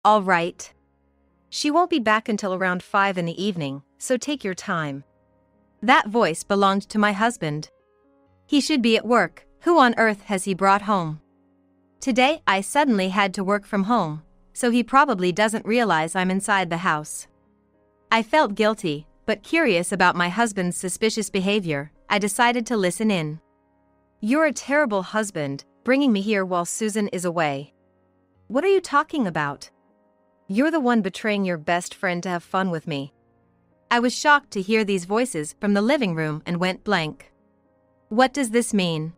All right. She won't be back until around 5 in the evening, so take your time. That voice belonged to my husband. He should be at work. Who on earth has he brought home? Today I suddenly had to work from home, so he probably doesn't realize I'm inside the house. I felt guilty, but curious about my husband's suspicious behavior, I decided to listen in. You're a terrible husband, bringing me here while Susan is away. What are you talking about? You're the one betraying your best friend to have fun with me. I was shocked to hear these voices from the living room and went blank. What does this mean?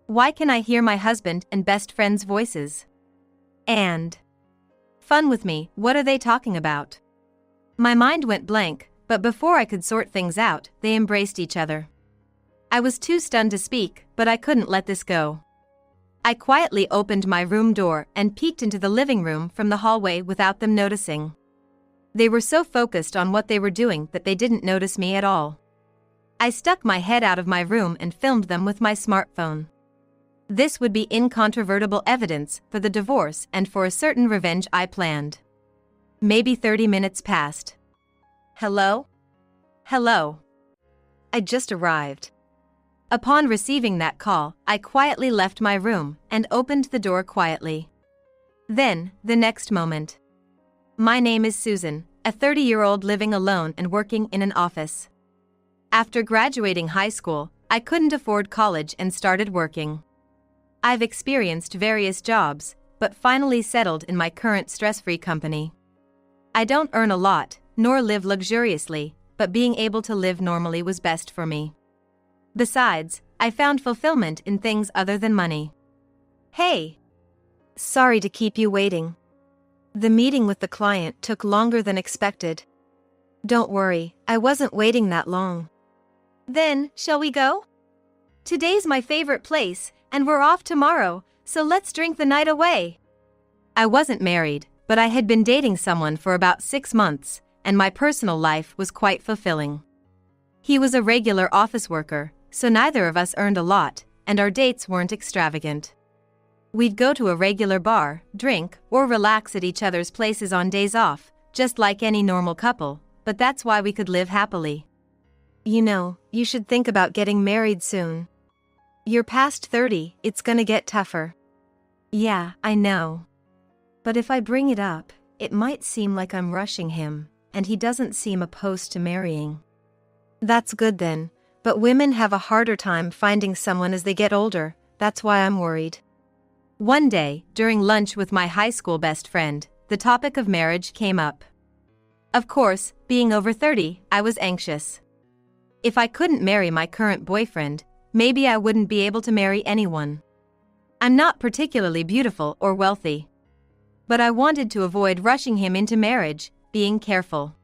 Why can I hear my husband and best friend's voices? And fun with me, what are they talking about? My mind went blank, but before I could sort things out, they embraced each other. I was too stunned to speak, but I couldn't let this go. I quietly opened my room door and peeked into the living room from the hallway without them noticing. They were so focused on what they were doing that they didn't notice me at all. I stuck my head out of my room and filmed them with my smartphone. This would be incontrovertible evidence for the divorce and for a certain revenge I planned. Maybe 30 minutes passed. Hello? Hello. I just arrived. Upon receiving that call, I quietly left my room and opened the door quietly. Then, the next moment. My name is Susan, a 30-year-old living alone and working in an office. After graduating high school, I couldn't afford college and started working. I've experienced various jobs, but finally settled in my current stress-free company. I don't earn a lot, nor live luxuriously, but being able to live normally was best for me. Besides, I found fulfillment in things other than money. Hey! Sorry to keep you waiting. The meeting with the client took longer than expected. Don't worry, I wasn't waiting that long. Then, shall we go? Today's my favorite place, and we're off tomorrow, so let's drink the night away. I wasn't married, but I had been dating someone for about 6 months, and my personal life was quite fulfilling. He was a regular office worker, so neither of us earned a lot, and our dates weren't extravagant. We'd go to a regular bar, drink, or relax at each other's places on days off, just like any normal couple, but that's why we could live happily. You know, you should think about getting married soon. You're past 30, it's gonna get tougher. Yeah, I know. But if I bring it up, it might seem like I'm rushing him, and he doesn't seem opposed to marrying. That's good then. But women have a harder time finding someone as they get older, that's why I'm worried. One day, during lunch with my high school best friend, the topic of marriage came up. Of course, being over 30, I was anxious. If I couldn't marry my current boyfriend, maybe I wouldn't be able to marry anyone. I'm not particularly beautiful or wealthy. But I wanted to avoid rushing him into marriage, being careful.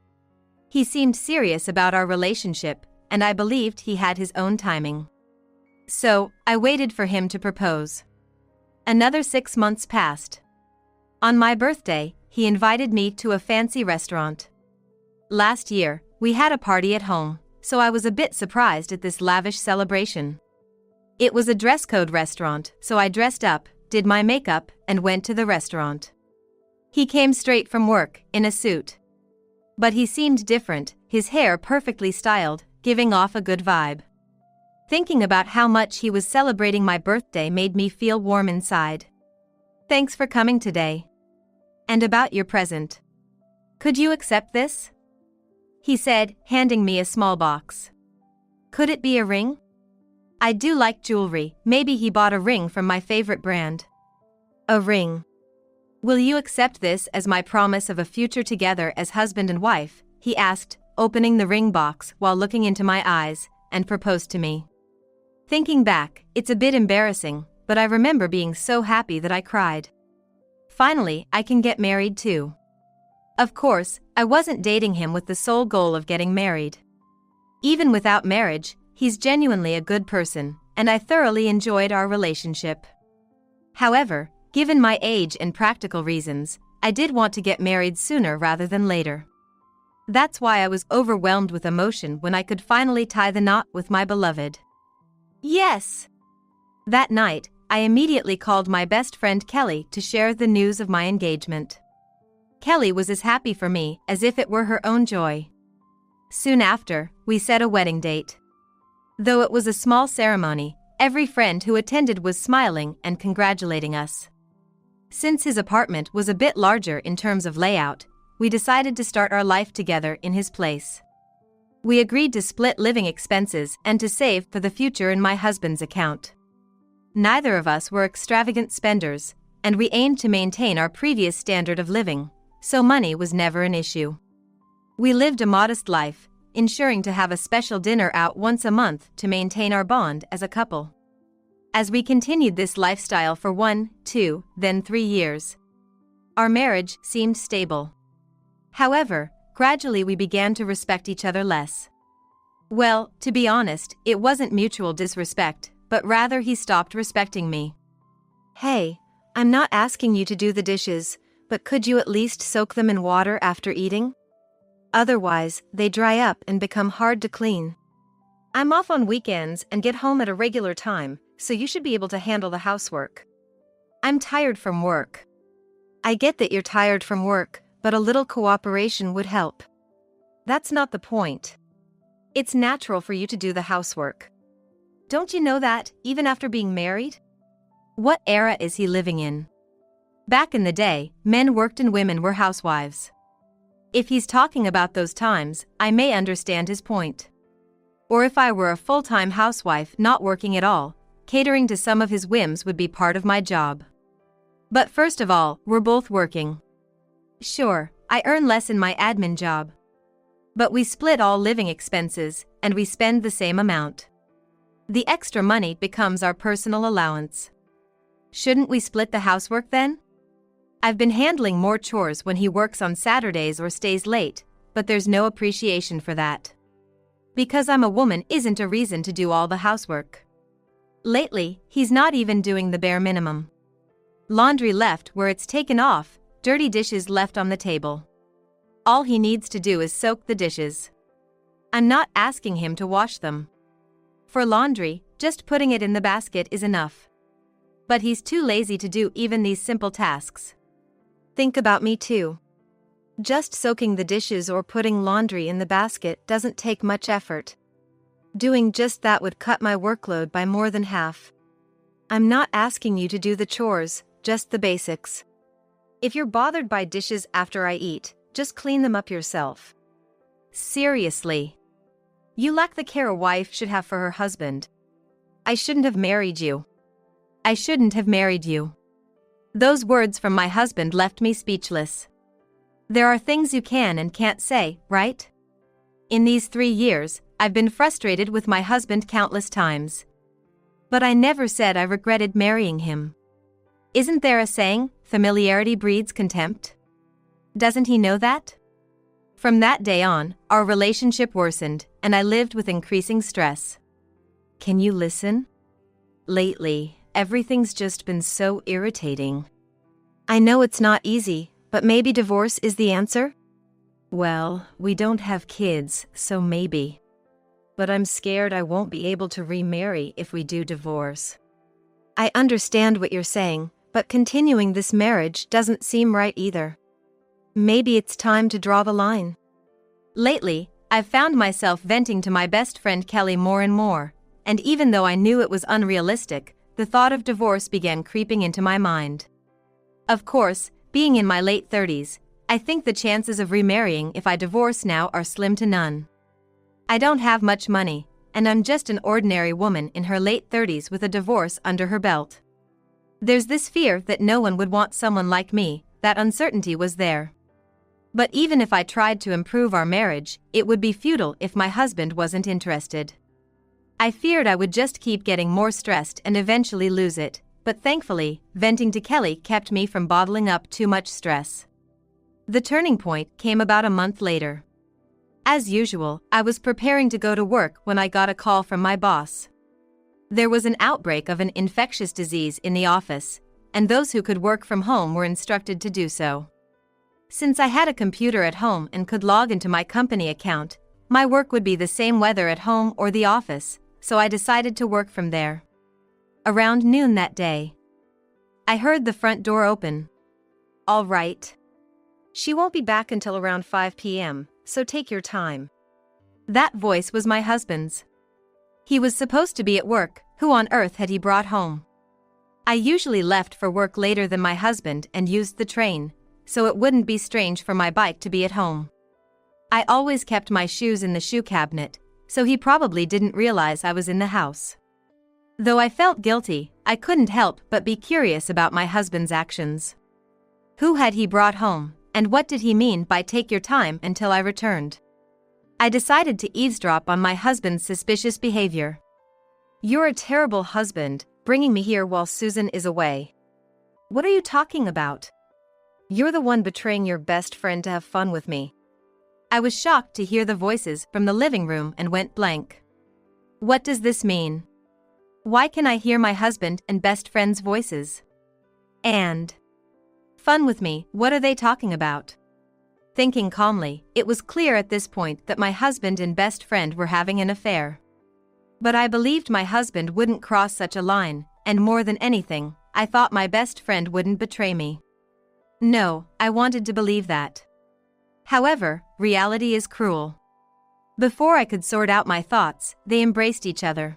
He seemed serious about our relationship, and I believed he had his own timing. So, I waited for him to propose. Another 6 months passed. On my birthday, he invited me to a fancy restaurant. Last year, we had a party at home, so I was a bit surprised at this lavish celebration. It was a dress code restaurant, so I dressed up, did my makeup, and went to the restaurant. He came straight from work, in a suit. But he seemed different, his hair perfectly styled, giving off a good vibe. Thinking about how much he was celebrating my birthday made me feel warm inside. Thanks for coming today. And about your present. Could you accept this? He said, handing me a small box. Could it be a ring? I do like jewelry, maybe he bought a ring from my favorite brand. A ring. Will you accept this as my promise of a future together as husband and wife? He asked, opening the ring box while looking into my eyes, and proposed to me. Thinking back, it's a bit embarrassing, but I remember being so happy that I cried. Finally, I can get married too. Of course, I wasn't dating him with the sole goal of getting married. Even without marriage, he's genuinely a good person, and I thoroughly enjoyed our relationship. However, given my age and practical reasons, I did want to get married sooner rather than later. That's why I was overwhelmed with emotion when I could finally tie the knot with my beloved. Yes! That night, I immediately called my best friend Kelly to share the news of my engagement. Kelly was as happy for me as if it were her own joy. Soon after, we set a wedding date. Though it was a small ceremony, every friend who attended was smiling and congratulating us. Since his apartment was a bit larger in terms of layout, we decided to start our life together in his place. We agreed to split living expenses and to save for the future in my husband's account. Neither of us were extravagant spenders, and we aimed to maintain our previous standard of living, so money was never an issue. We lived a modest life, ensuring to have a special dinner out once a month to maintain our bond as a couple. As we continued this lifestyle for 1, 2, then 3 years, our marriage seemed stable. However, gradually we began to respect each other less. Well, to be honest, it wasn't mutual disrespect, but rather he stopped respecting me. "Hey, I'm not asking you to do the dishes, but could you at least soak them in water after eating? Otherwise, they dry up and become hard to clean. I'm off on weekends and get home at a regular time, so you should be able to handle the housework. I'm tired from work." I get that you're tired from work, but a little cooperation would help. That's not the point. It's natural for you to do the housework. Don't you know that, even after being married? What era is he living in? Back in the day, men worked and women were housewives. If he's talking about those times, I may understand his point. Or if I were a full-time housewife not working at all, catering to some of his whims would be part of my job. But first of all, we're both working. Sure, I earn less in my admin job. But we split all living expenses, and we spend the same amount. The extra money becomes our personal allowance. Shouldn't we split the housework then? I've been handling more chores when he works on Saturdays or stays late, but there's no appreciation for that. Because I'm a woman isn't a reason to do all the housework. Lately, he's not even doing the bare minimum. Laundry left where it's taken off, dirty dishes left on the table. All he needs to do is soak the dishes. I'm not asking him to wash them. For laundry, just putting it in the basket is enough. But he's too lazy to do even these simple tasks. Think about me too. Just soaking the dishes or putting laundry in the basket doesn't take much effort. Doing just that would cut my workload by more than half. I'm not asking you to do the chores, just the basics. If you're bothered by dishes after I eat, just clean them up yourself. Seriously. You lack the care a wife should have for her husband. I shouldn't have married you. I shouldn't have married you. Those words from my husband left me speechless. There are things you can and can't say, right? In these 3 years, I've been frustrated with my husband countless times. But I never said I regretted marrying him. Isn't there a saying, familiarity breeds contempt? Doesn't he know that? From that day on, our relationship worsened, and I lived with increasing stress. Can you listen? Lately, everything's just been so irritating. I know it's not easy, but maybe divorce is the answer? Well, we don't have kids, so maybe. But I'm scared I won't be able to remarry if we do divorce. I understand what you're saying, but continuing this marriage doesn't seem right either. Maybe it's time to draw the line. Lately, I've found myself venting to my best friend Kelly more and more, and even though I knew it was unrealistic, the thought of divorce began creeping into my mind. Of course, being in my late 30s, I think the chances of remarrying if I divorce now are slim to none. I don't have much money, and I'm just an ordinary woman in her late 30s with a divorce under her belt. There's this fear that no one would want someone like me, that uncertainty was there. But even if I tried to improve our marriage, it would be futile if my husband wasn't interested. I feared I would just keep getting more stressed and eventually lose it, but thankfully, venting to Kelly kept me from bottling up too much stress. The turning point came about a month later. As usual, I was preparing to go to work when I got a call from my boss. There was an outbreak of an infectious disease in the office, and those who could work from home were instructed to do so. Since I had a computer at home and could log into my company account, my work would be the same whether at home or the office, so I decided to work from there. Around noon that day, I heard the front door open. All right. She won't be back until around 5 p.m., so take your time. That voice was my husband's. He was supposed to be at work. Who on earth had he brought home? I usually left for work later than my husband and used the train, so it wouldn't be strange for my bike to be at home. I always kept my shoes in the shoe cabinet, so he probably didn't realize I was in the house. Though I felt guilty, I couldn't help but be curious about my husband's actions. Who had he brought home, and what did he mean by take your time until I returned? I decided to eavesdrop on my husband's suspicious behavior. You're a terrible husband, bringing me here while Susan is away. What are you talking about? You're the one betraying your best friend to have fun with me. I was shocked to hear the voices from the living room and went blank. What does this mean? Why can I hear my husband and best friend's voices? And fun with me, what are they talking about? Thinking calmly, it was clear at this point that my husband and best friend were having an affair. But I believed my husband wouldn't cross such a line, and more than anything, I thought my best friend wouldn't betray me. No, I wanted to believe that. However, reality is cruel. Before I could sort out my thoughts, they embraced each other.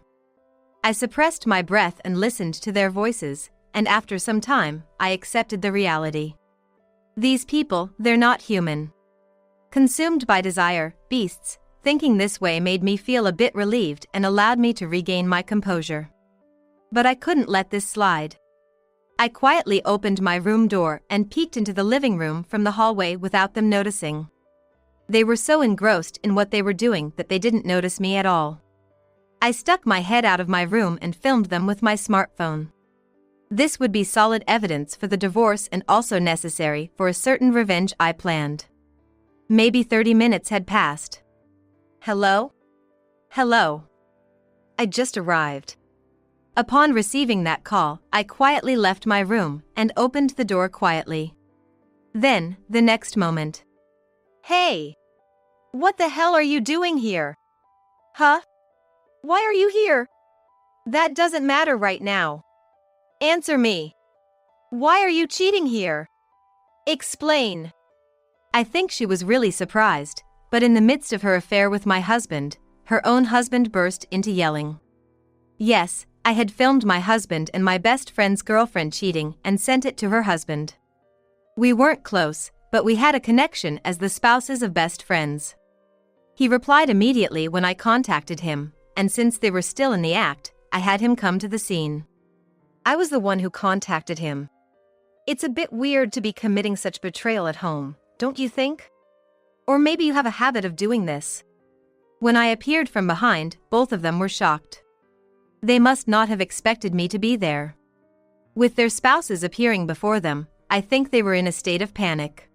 I suppressed my breath and listened to their voices, and after some time, I accepted the reality. These people, they're not human. Consumed by desire, beasts. Thinking this way made me feel a bit relieved and allowed me to regain my composure. But I couldn't let this slide. I quietly opened my room door and peeked into the living room from the hallway without them noticing. They were so engrossed in what they were doing that they didn't notice me at all. I stuck my head out of my room and filmed them with my smartphone. This would be solid evidence for the divorce and also necessary for a certain revenge I planned. Maybe 30 minutes had passed. Hello? Hello. I just arrived. Upon receiving that call, I quietly left my room and opened the door quietly. Then, the next moment. Hey! What the hell are you doing here? Huh? Why are you here? That doesn't matter right now. Answer me. Why are you cheating here? Explain. I think she was really surprised, but in the midst of her affair with my husband, her own husband burst into yelling. Yes, I had filmed my husband and my best friend's girlfriend cheating and sent it to her husband. We weren't close, but we had a connection as the spouses of best friends. He replied immediately when I contacted him, and since they were still in the act, I had him come to the scene. I was the one who contacted him. It's a bit weird to be committing such betrayal at home, don't you think? Or maybe you have a habit of doing this. When I appeared from behind, both of them were shocked. They must not have expected me to be there. With their spouses appearing before them, I think they were in a state of panic.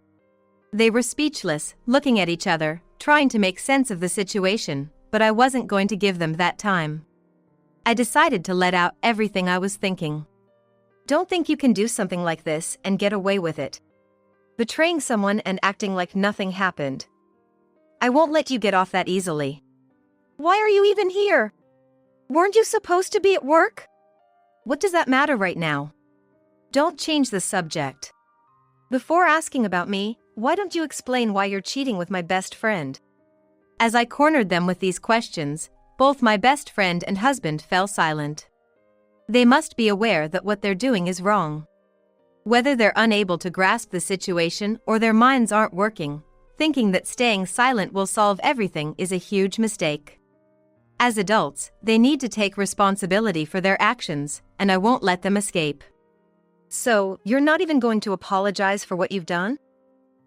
They were speechless, looking at each other, trying to make sense of the situation, but I wasn't going to give them that time. I decided to let out everything I was thinking. Don't think you can do something like this and get away with it. Betraying someone and acting like nothing happened. I won't let you get off that easily. Why are you even here? Weren't you supposed to be at work? What does that matter right now? Don't change the subject. Before asking about me, why don't you explain why you're cheating with my best friend? As I cornered them with these questions, both my best friend and husband fell silent. They must be aware that what they're doing is wrong. Whether they're unable to grasp the situation or their minds aren't working, thinking that staying silent will solve everything is a huge mistake. As adults, they need to take responsibility for their actions, and I won't let them escape. So, you're not even going to apologize for what you've done?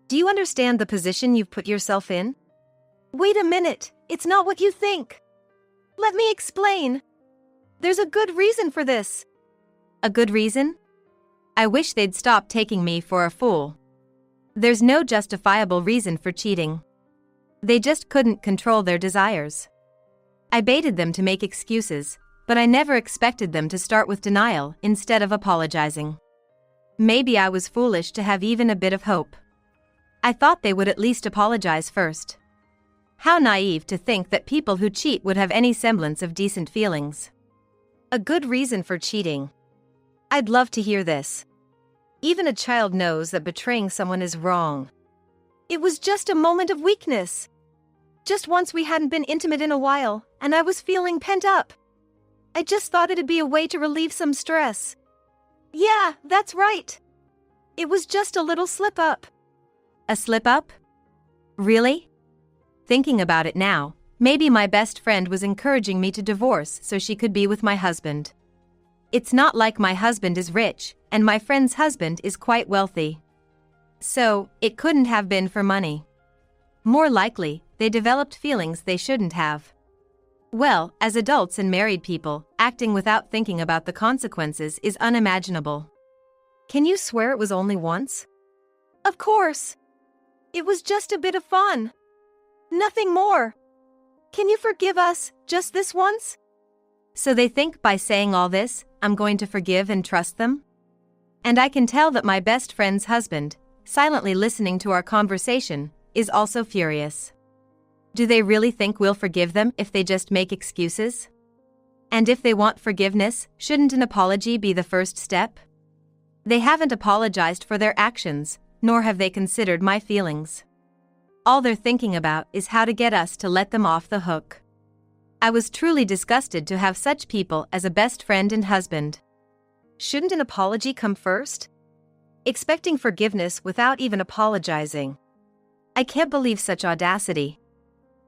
Do you understand the position you've put yourself in? Wait a minute, it's not what you think. Let me explain. There's a good reason for this. A good reason? I wish they'd stop taking me for a fool. There's no justifiable reason for cheating. They just couldn't control their desires. I baited them to make excuses, but I never expected them to start with denial instead of apologizing. Maybe I was foolish to have even a bit of hope. I thought they would at least apologize first. How naive to think that people who cheat would have any semblance of decent feelings. A good reason for cheating. I'd love to hear this. Even a child knows that betraying someone is wrong. It was just a moment of weakness. Just once we hadn't been intimate in a while, and I was feeling pent up. I just thought it'd be a way to relieve some stress. Yeah, that's right. It was just a little slip-up. A slip-up? Really? Thinking about it now, maybe my best friend was encouraging me to divorce so she could be with my husband. It's not like my husband is rich, and my friend's husband is quite wealthy. So, it couldn't have been for money. More likely, they developed feelings they shouldn't have. Well, as adults and married people, acting without thinking about the consequences is unimaginable. Can you swear it was only once? Of course. It was just a bit of fun. Nothing more. Can you forgive us, just this once? So they think by saying all this, I'm going to forgive and trust them? And I can tell that my best friend's husband, silently listening to our conversation, is also furious. Do they really think we'll forgive them if they just make excuses? And if they want forgiveness, shouldn't an apology be the first step? They haven't apologized for their actions, nor have they considered my feelings. All they're thinking about is how to get us to let them off the hook. I was truly disgusted to have such people as a best friend and husband. Shouldn't an apology come first? Expecting forgiveness without even apologizing. I can't believe such audacity.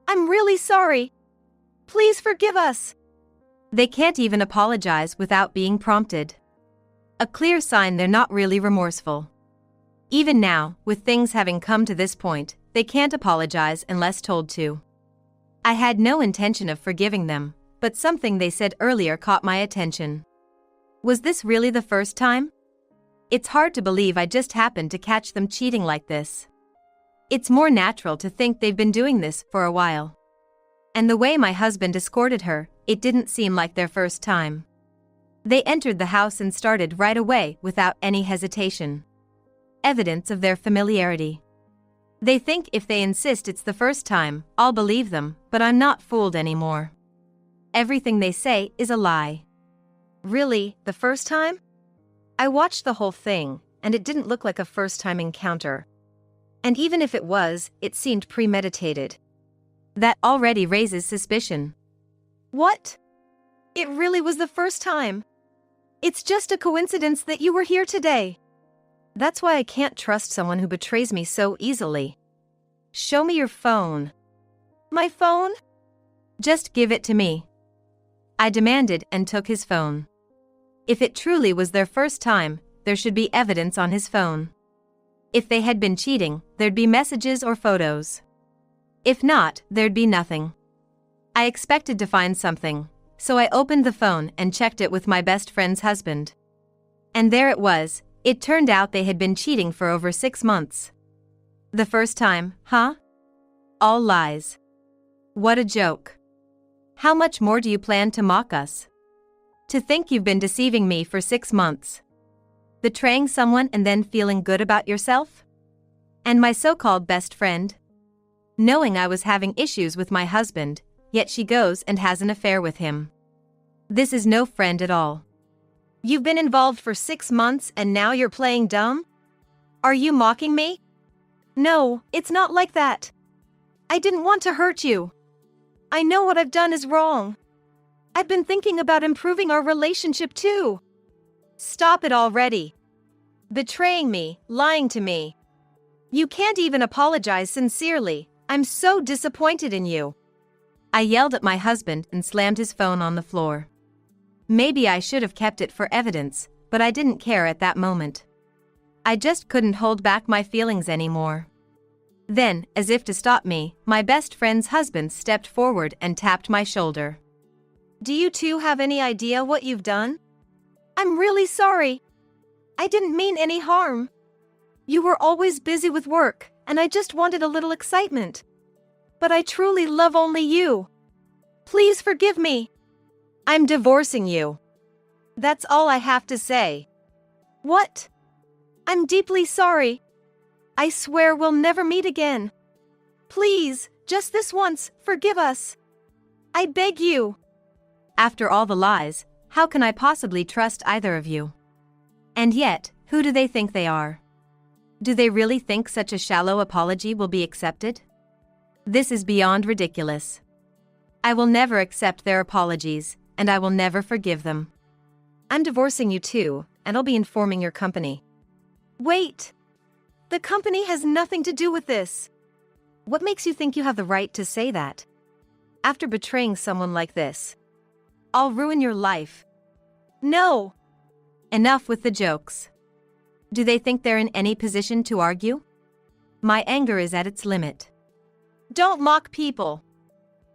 I'm really sorry. Please forgive us. They can't even apologize without being prompted. A clear sign they're not really remorseful. Even now, with things having come to this point, they can't apologize unless told to. I had no intention of forgiving them, but something they said earlier caught my attention. Was this really the first time? It's hard to believe I just happened to catch them cheating like this. It's more natural to think they've been doing this for a while. And the way my husband escorted her, it didn't seem like their first time. They entered the house and started right away without any hesitation. Evidence of their familiarity. They think if they insist it's the first time, I'll believe them, but I'm not fooled anymore. Everything they say is a lie. Really, the first time? I watched the whole thing, and it didn't look like a first-time encounter. And even if it was, it seemed premeditated. That already raises suspicion. What? It really was the first time. It's just a coincidence that you were here today. That's why I can't trust someone who betrays me so easily. Show me your phone. My phone? Just give it to me. I demanded and took his phone. If it truly was their first time, there should be evidence on his phone. If they had been cheating, there'd be messages or photos. If not, there'd be nothing. I expected to find something, so I opened the phone and checked it with my best friend's husband. And there it was. It turned out they had been cheating for over 6 months. The first time, huh? All lies. What a joke. How much more do you plan to mock us? To think you've been deceiving me for 6 months. Betraying someone and then feeling good about yourself? And my so-called best friend? Knowing I was having issues with my husband, yet she goes and has an affair with him. This is no friend at all. You've been involved for 6 months and now you're playing dumb? Are you mocking me? No, it's not like that. I didn't want to hurt you. I know what I've done is wrong. I've been thinking about improving our relationship too. Stop it already. Betraying me, lying to me. You can't even apologize sincerely. I'm so disappointed in you. I yelled at my husband and slammed his phone on the floor. Maybe I should have kept it for evidence, but I didn't care at that moment. I just couldn't hold back my feelings anymore. Then, as if to stop me, my best friend's husband stepped forward and tapped my shoulder. Do you two have any idea what you've done? I'm really sorry. I didn't mean any harm. You were always busy with work, and I just wanted a little excitement. But I truly love only you. Please forgive me. I'm divorcing you. That's all I have to say. What? I'm deeply sorry. I swear we'll never meet again. Please, just this once, forgive us. I beg you. After all the lies, how can I possibly trust either of you? And yet, who do they think they are? Do they really think such a shallow apology will be accepted? This is beyond ridiculous. I will never accept their apologies, and I will never forgive them. I'm divorcing you too, and I'll be informing your company. Wait! The company has nothing to do with this. What makes you think you have the right to say that? After betraying someone like this, I'll ruin your life. No! Enough with the jokes. Do they think they're in any position to argue? My anger is at its limit. Don't mock people.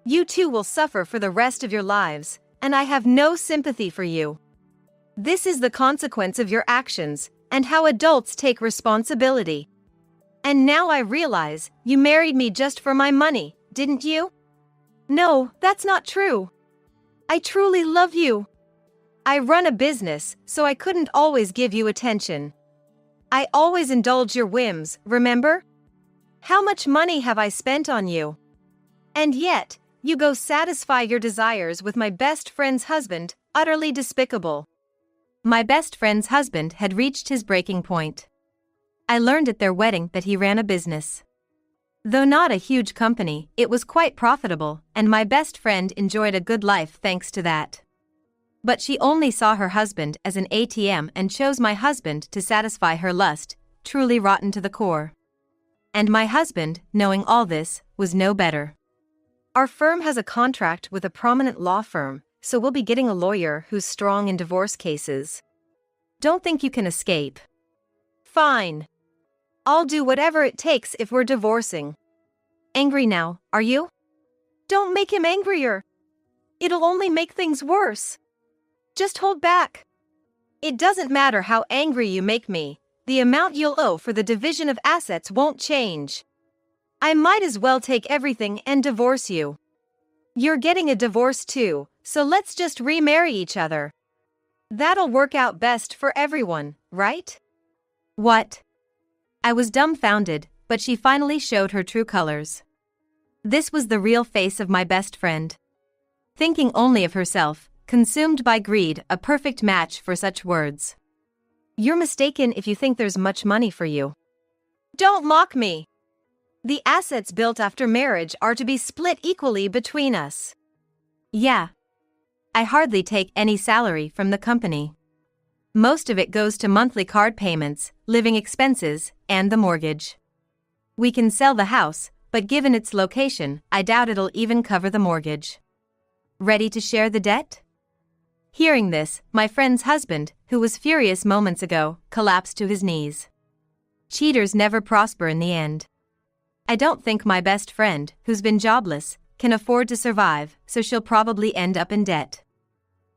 You too will suffer for the rest of your lives, and I have no sympathy for you. This is the consequence of your actions, and how adults take responsibility. And now I realize, you married me just for my money, didn't you? No, that's not true. I truly love you. I run a business, so I couldn't always give you attention. I always indulge your whims, remember? How much money have I spent on you? And yet, you go satisfy your desires with my best friend's husband, utterly despicable. My best friend's husband had reached his breaking point. I learned at their wedding that he ran a business. Though not a huge company, it was quite profitable, and my best friend enjoyed a good life thanks to that. But she only saw her husband as an ATM and chose my husband to satisfy her lust, truly rotten to the core. And my husband, knowing all this, was no better. Our firm has a contract with a prominent law firm, so we'll be getting a lawyer who's strong in divorce cases. Don't think you can escape. Fine. I'll do whatever it takes if we're divorcing. Angry now, are you? Don't make him angrier. It'll only make things worse. Just hold back. It doesn't matter how angry you make me, the amount you'll owe for the division of assets won't change. I might as well take everything and divorce you. You're getting a divorce too, so let's just remarry each other. That'll work out best for everyone, right? What? I was dumbfounded, but she finally showed her true colors. This was the real face of my best friend. Thinking only of herself, consumed by greed, a perfect match for such words. You're mistaken if you think there's much money for you. Don't mock me. The assets built after marriage are to be split equally between us. Yeah. I hardly take any salary from the company. Most of it goes to monthly card payments, living expenses, and the mortgage. We can sell the house, but given its location, I doubt it'll even cover the mortgage. Ready to share the debt? Hearing this, my friend's husband, who was furious moments ago, collapsed to his knees. Cheaters never prosper in the end. I don't think my best friend, who's been jobless, can afford to survive, so she'll probably end up in debt.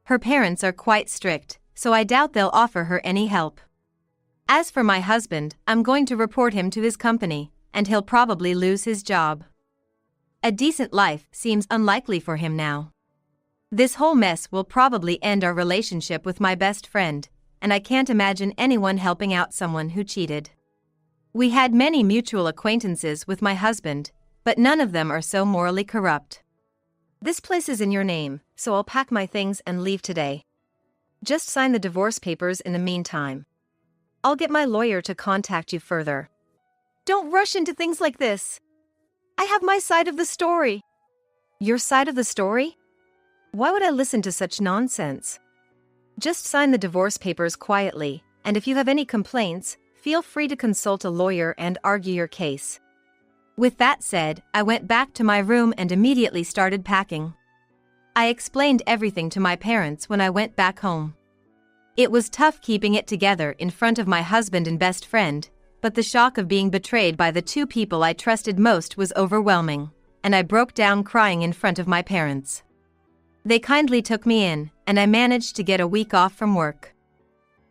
Her parents are quite strict, so I doubt they'll offer her any help. As for my husband, I'm going to report him to his company, and he'll probably lose his job. A decent life seems unlikely for him now. This whole mess will probably end our relationship with my best friend, and I can't imagine anyone helping out someone who cheated. We had many mutual acquaintances with my husband, but none of them are so morally corrupt. This place is in your name, so I'll pack my things and leave today. Just sign the divorce papers in the meantime. I'll get my lawyer to contact you further. Don't rush into things like this. I have my side of the story. Your side of the story? Why would I listen to such nonsense? Just sign the divorce papers quietly, and if you have any complaints, feel free to consult a lawyer and argue your case. With that said, I went back to my room and immediately started packing. I explained everything to my parents when I went back home. It was tough keeping it together in front of my husband and best friend, but the shock of being betrayed by the two people I trusted most was overwhelming, and I broke down crying in front of my parents. They kindly took me in, and I managed to get a week off from work.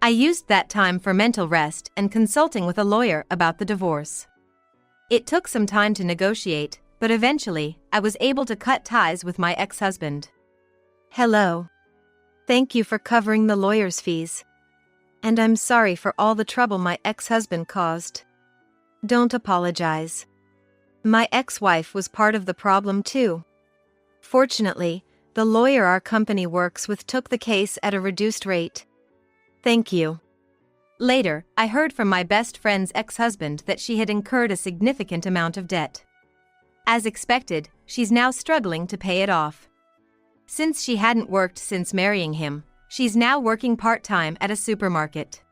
I used that time for mental rest and consulting with a lawyer about the divorce. It took some time to negotiate, but eventually, I was able to cut ties with my ex-husband. Hello. Thank you for covering the lawyer's fees. And I'm sorry for all the trouble my ex-husband caused. Don't apologize. My ex-wife was part of the problem too. Fortunately, the lawyer our company works with took the case at a reduced rate. Thank you. Later, I heard from my best friend's ex-husband that she had incurred a significant amount of debt. As expected, she's now struggling to pay it off. Since she hadn't worked since marrying him, she's now working part-time at a supermarket.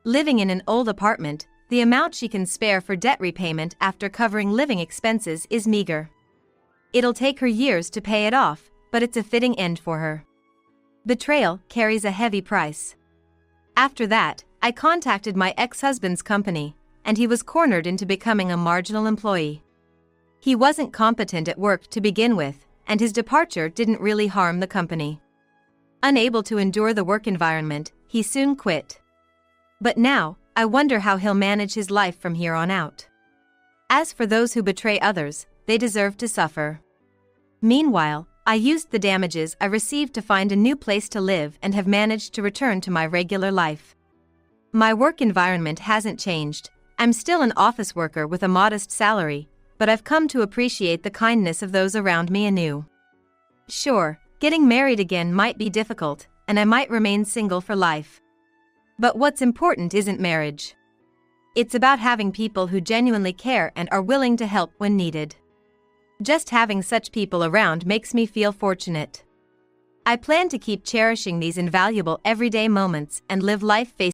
Living in an old apartment, the amount she can spare for debt repayment after covering living expenses is meager. It'll take her years to pay it off, but it's a fitting end for her. Betrayal carries a heavy price. After that, I contacted my ex-husband's company, and he was cornered into becoming a marginal employee. He wasn't competent at work to begin with, and his departure didn't really harm the company. Unable to endure the work environment, he soon quit. But now, I wonder how he'll manage his life from here on out. As for those who betray others, they deserve to suffer. Meanwhile, I used the damages I received to find a new place to live and have managed to return to my regular life. My work environment hasn't changed. I'm still an office worker with a modest salary, but I've come to appreciate the kindness of those around me anew. Sure, getting married again might be difficult, and I might remain single for life. But what's important isn't marriage. It's about having people who genuinely care and are willing to help when needed. Just having such people around makes me feel fortunate. I plan to keep cherishing these invaluable everyday moments and live life facing